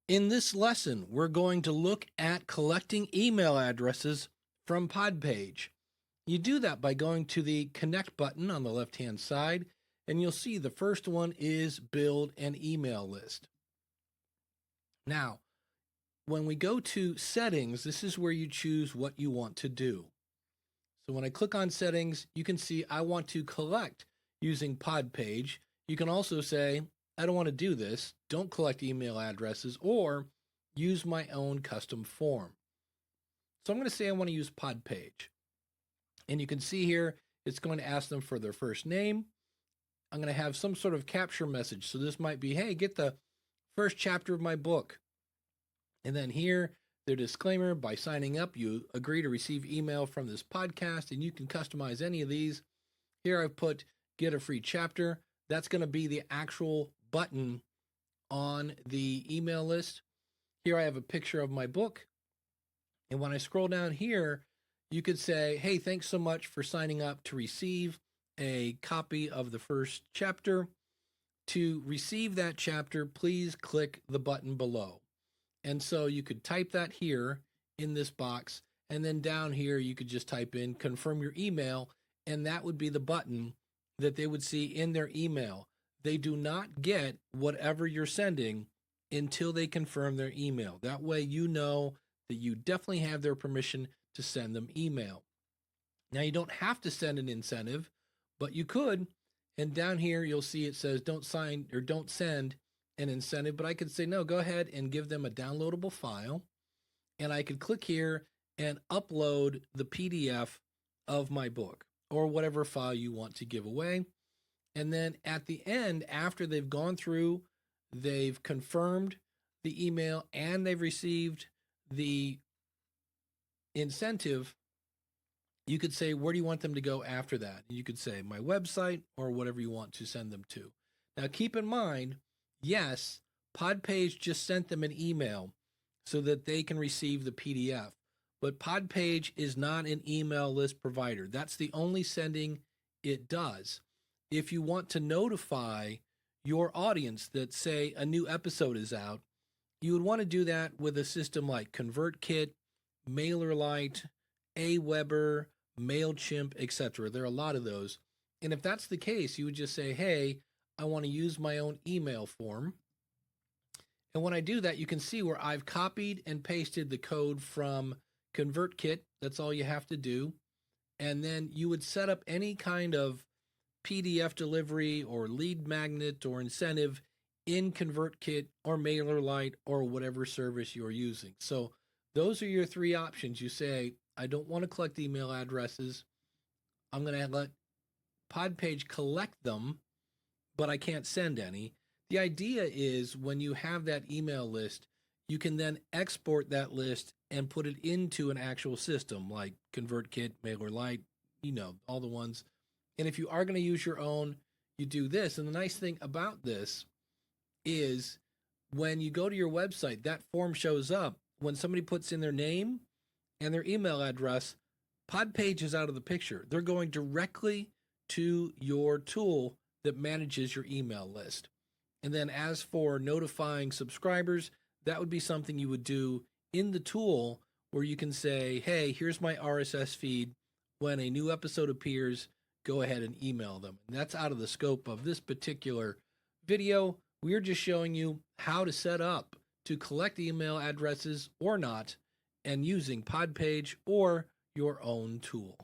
In this lesson, we're going to look at collecting email addresses from Podpage. You do that by going to the Connect button on the left-hand side, and you'll see the first one is Build an Email List. Now, when we go to Settings, this is where you choose what you want to do. So when I click on Settings, you can see I want to collect using Podpage. You can also say, I don't want to do this, don't collect email addresses, or use my own custom form. So I'm going to say I want to use Podpage. And you can see here, it's going to ask them for their first name. I'm going to have some sort of capture message. So this might be, hey, get the first chapter of my book. And then here, their disclaimer, by signing up, you agree to receive email from this podcast, and you can customize any of these. Here I've put get a free chapter. That's going to be the actual button on the email list. Here I have a picture of my book. And when I scroll down here, you could say, hey, thanks so much for signing up to receive a copy of the first chapter. To receive that chapter, please click the button below. And so you could type that here in this box, and then down here you could just type in confirm your email, and that would be the button that they would see in their email. They do not get whatever you're sending until they confirm their email. That way you know that you definitely have their permission to send them email. Now you don't have to send an incentive, but you could. And down here you'll see it says don't sign or don't send an incentive, but I could say, no, go ahead and give them a downloadable file. And I could click here and upload the PDF of my book or whatever file you want to give away. And then at the end, after they've gone through, they've confirmed the email and they've received the incentive, you could say, where do you want them to go after that? And you could say my website or whatever you want to send them to. Now, keep in mind, yes, Podpage just sent them an email so that they can receive the PDF, but Podpage is not an email list provider. That's the only sending it does. If you want to notify your audience that, say, a new episode is out, you would want to do that with a system like ConvertKit, MailerLite, Aweber, MailChimp, etc. There are a lot of those. And if that's the case, you would just say, hey, I want to use my own email form. And when I do that, you can see where I've copied and pasted the code from ConvertKit. That's all you have to do. And then you would set up any kind of PDF delivery or lead magnet or incentive in ConvertKit or MailerLite or whatever service you're using. So those are your three options. You say, I don't want to collect email addresses. I'm going to let Podpage collect them, but I can't send any. The idea is when you have that email list, you can then export that list and put it into an actual system like ConvertKit, MailerLite, all the ones. And if you are going to use your own, you do this. And the nice thing about this is when you go to your website, that form shows up. When somebody puts in their name and their email address, Podpage is out of the picture. They're going directly to your tool that manages your email list. And then as for notifying subscribers, that would be something you would do in the tool where you can say, hey, here's my RSS feed. When a new episode appears, go ahead and email them. And that's out of the scope of this particular video. We're just showing you how to set up to collect email addresses or not, and using Podpage or your own tool.